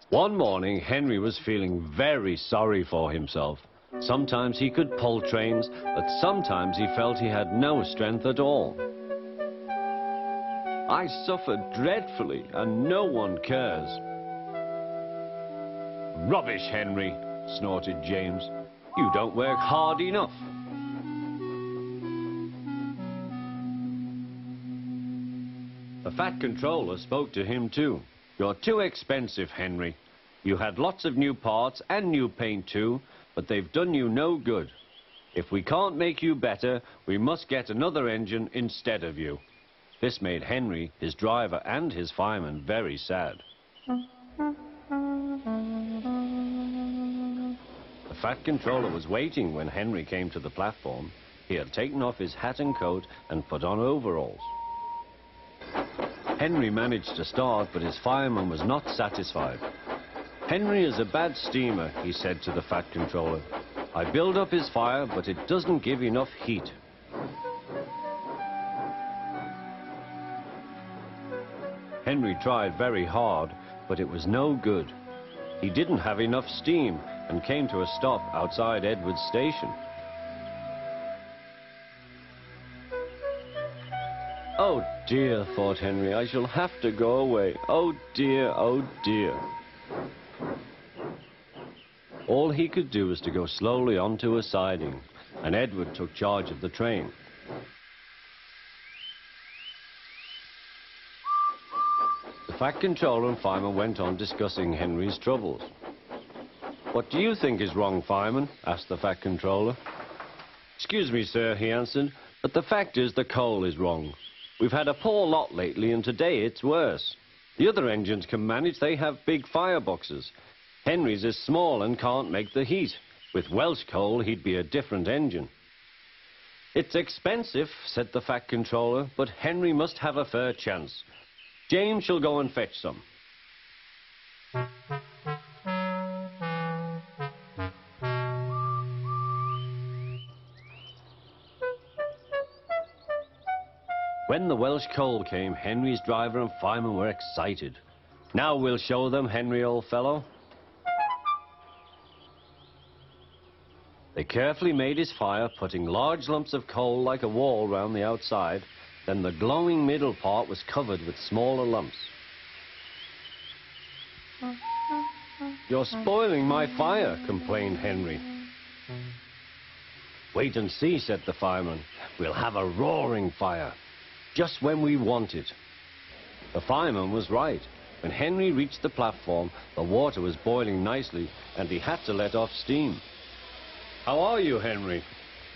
One morning, Henry was feeling very sorry for himself. Sometimes he could pull trains, but sometimes he felt he had no strength at all. I suffered dreadfully, and no one cares. Rubbish, Henry, snorted James. You don't work hard enough. The Fat Controller spoke to him too. You're too expensive, Henry. You had lots of new parts and new paint too, but they've done you no good. If we can't make you better, we must get another engine instead of you. This made Henry, his driver and his fireman very sad. The Fat Controller was waiting when Henry came to the platform. He had taken off his hat and coat and put on overalls. Henry managed to start, but his fireman was not satisfied. Henry is a bad steamer, he said to the Fat Controller. I build up his fire, but it doesn't give enough heat. Henry tried very hard, but it was no good. He didn't have enough steam and came to a stop outside Edward's station. Oh dear, thought Henry, I shall have to go away. Oh dear, oh dear. All he could do was to go slowly onto a siding, and Edward took charge of the train. The Fat Controller and fireman went on discussing Henry's troubles. What do you think is wrong, fireman? Asked the Fat Controller. Excuse me, sir, he answered, but the fact is the coal is wrong. We've had a poor lot lately, and today it's worse. The other engines can manage, they have big fireboxes. Henry's is small and can't make the heat. With Welsh coal, he'd be a different engine. It's expensive, said the Fat Controller, but Henry must have a fair chance. James shall go and fetch some. When the Welsh coal came, Henry's driver and fireman were excited. Now we'll show them, Henry, old fellow. They carefully made his fire, putting large lumps of coal like a wall round the outside. Then the glowing middle part was covered with smaller lumps. You're spoiling my fire, complained Henry. Wait and see, said the fireman. We'll have a roaring fire. Just when we want it. The fireman was right. When Henry reached the platform, the water was boiling nicely, and he had to let off steam. How are you, Henry?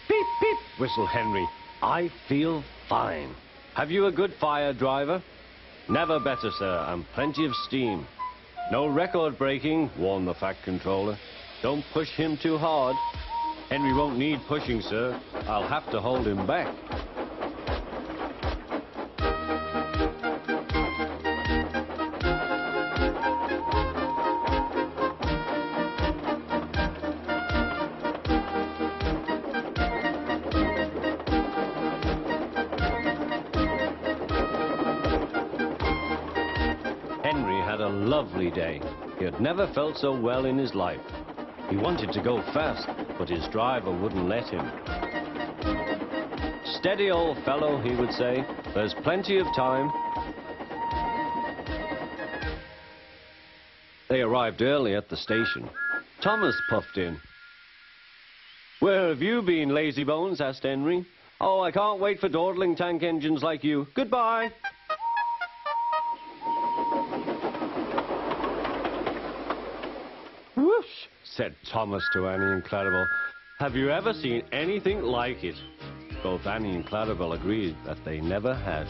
Beep, beep, whistled Henry. I feel fine. Have you a good fire, driver? Never better, sir, and plenty of steam. No record breaking, warned the Fat Controller. Don't push him too hard. Henry won't need pushing, sir. I'll have to hold him back. Henry had a lovely day. He had never felt so well in his life. He wanted to go fast, but his driver wouldn't let him. Steady, old fellow, he would say. There's plenty of time. They arrived early at the station. Thomas puffed in. Where have you been, lazybones? Asked Henry. Oh, I can't wait for dawdling tank engines like you. Goodbye. Whoosh, said Thomas to Annie and Clarabel. Have you ever seen anything like it? Both Annie and Clarabel agreed that they never had.